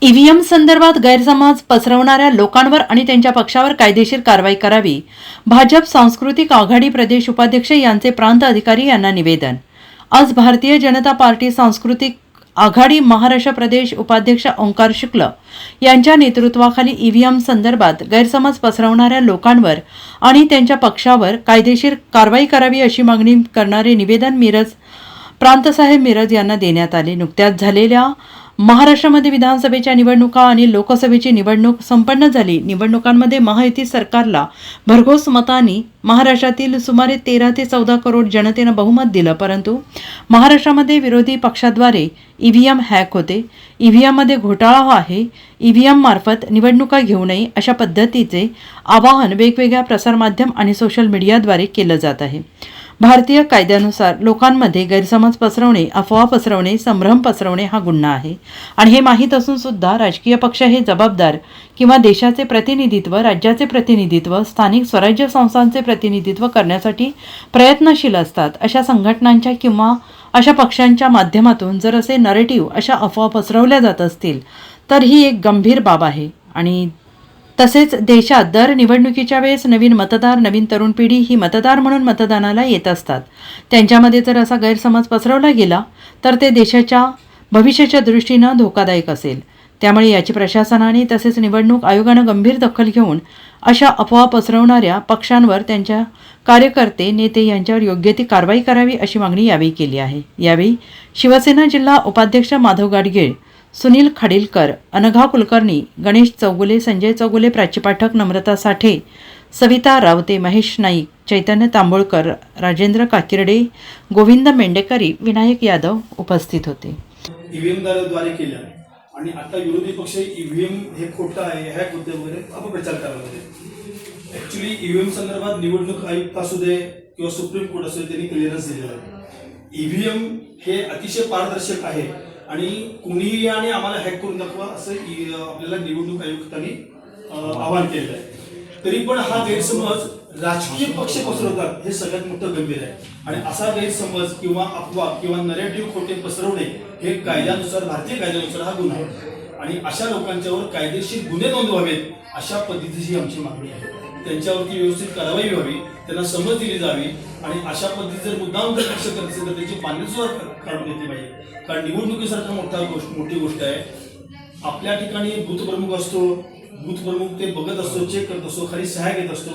EVM संदर्भात गैरसमज पसरवणाऱ्या लोकांवर आणि त्यांच्या पक्षावर कायदेशीर कारवाई करावी. भाजप सांस्कृतिक आघाडी प्रदेश उपाध्यक्ष यांचे प्रांत अधिकारी यांना निवेदन. आज भारतीय जनता पार्टी सांस्कृतिक आघाडी महाराष्ट्र प्रदेश उपाध्यक्ष ओंकार शुक्ल यांच्या नेतृत्वाखाली ईव्हीएम संदर्भात गैरसमज पसरवणाऱ्या लोकांवर आणि त्यांच्या पक्षावर कायदेशीर कारवाई करावी अशी मागणी करणारे निवेदन प्रांतसाहेब मिरज यांना देण्यात आले. नुकत्याच झालेल्या महाराष्ट्रामध्ये विधानसभेच्या निवडणुका आणि लोकसभेची निवडणूक संपन्न झाली. निवडणुकांमध्ये महायुती सरकारला भरघोस मतांनी महाराष्ट्रातील सुमारे 13 ते 14 करोड जनतेनं बहुमत दिलं. परंतु महाराष्ट्रामध्ये विरोधी पक्षाद्वारे ईव्हीएम हॅक होते, ईव्हीएममध्ये घोटाळा आहे, ईव्हीएम मार्फत निवडणुका घेऊ नये अशा पद्धतीचे आवाहन वेगवेगळ्या प्रसारमाध्यम आणि सोशल मीडियाद्वारे केलं जात आहे. भारतीय कायद्यानुसार लोकांमध्ये गैरसमज पसरवणे, अफवा पसरवणे, संभ्रम पसरवणे हा गुन्हा आहे आणि हे माहीत असून सुद्धा राजकीय पक्ष हे जबाबदार किंवा देशाचे प्रतिनिधित्व, राज्याचे प्रतिनिधित्व, स्थानिक स्वराज्य संस्थांचे प्रतिनिधित्व करण्यासाठी प्रयत्नशील असतात. अशा संघटनांच्या किंवा अशा पक्षांच्या माध्यमातून जर असे नरेटिव्ह, अशा अफवा पसरवल्या जात असतील तर ही एक गंभीर बाब आहे. आणि तसेच देशात दर निवडणुकीच्या वेळेस नवीन मतदार, नवीन तरुण पिढी ही मतदार म्हणून मतदानाला येत असतात. त्यांच्यामध्ये जर असा गैरसमज पसरवला गेला तर ते देशाच्या भविष्याच्या दृष्टीनं धोकादायक असेल. त्यामुळे याची प्रशासनाने तसेच निवडणूक आयोगानं गंभीर दखल घेऊन अशा अफवा पसरवणाऱ्या पक्षांवर, त्यांच्या कार्यकर्ते, नेते यांच्यावर योग्य ती कारवाई करावी अशी मागणी यावेळी केली आहे. यावेळी शिवसेना जिल्हा उपाध्यक्ष माधव गाडगीळ, सुनील खाडीलकर, अनघा कुलकर्णी, गणेश चौगुले, संजय चौगुले, प्राची पाठक, नम्रता साठे, सविता रावते, महेश नाईक, चैतन्य तांबोळकर, राजेंद्र काकिर्डे, गोविंद मेंढेकरी, विनायक यादव उपस्थित होते. ईव्हीएमद्वारे केल्या आणि आता विरोधी पक्ष ईव्हीएम हे खोटं आहे, हॅक होते वगैरे अपप्रचार करायला होते. ऍक्च्युली ईव्हीएम संदर्भात निवडणूक आयुक्त असू दे किंवा सुप्रीम कोर्ट असू दे, त्यांनी क्लिअरन्स दिलेला आहे. ईव्हीएम हे अतिशय पारदर्शक आहे आणि कुणीही आणि आम्हाला हॅक करून दाखवा असं आपल्याला निवडणूक आयुक्तांनी आवाहन केलेलं आहे. तरी पण हा गैरसमज राजकीय पक्ष पसरवतात हे सगळ्यात मोठं गंभीर आहे. आणि असा गैरसमज किंवा अफवा किंवा नरेटिव्ह खोटे पसरवणे हे कायद्यानुसार, भारतीय कायद्यानुसार हा गुन्हा आहे आणि अशा लोकांच्यावर कायदेशीर गुन्हे नोंदवावेत अशा पद्धतीची आमची मागणी आहे. त्यांच्यावरती व्यवस्थित कारवाई व्हावी, त्यांना समज दिली जावी आणि अशा पद्धतीचे जर मुद्दाम जर लक्ष करत असेल तर त्याची मान्यता काढून घेतली पाहिजे. कारण निवडणुकीसारखा मोठी गोष्ट आहे. आपल्या ठिकाणी बूथ प्रमुख असतो, बूथ प्रमुख ते बघत असतो, चेक करत असतो, खाली सह्या घेत असतो,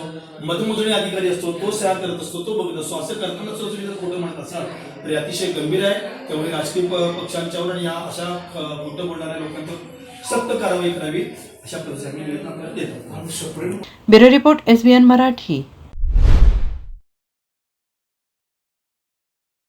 मतमोजणी अधिकारी असतो, तो सह्या करत असतो, तो बघत असतो. असं करताना जर तुम्ही खोटं म्हणत असाल तर अतिशय गंभीर आहे. त्यामुळे राजकीय पक्षांच्यावर आणि या अशा खोटं बोलणाऱ्या लोकांवर सक्त कारवाई करावी अशा पद्धतीने आपल्याला देतो. Bureau report SBN Marathi.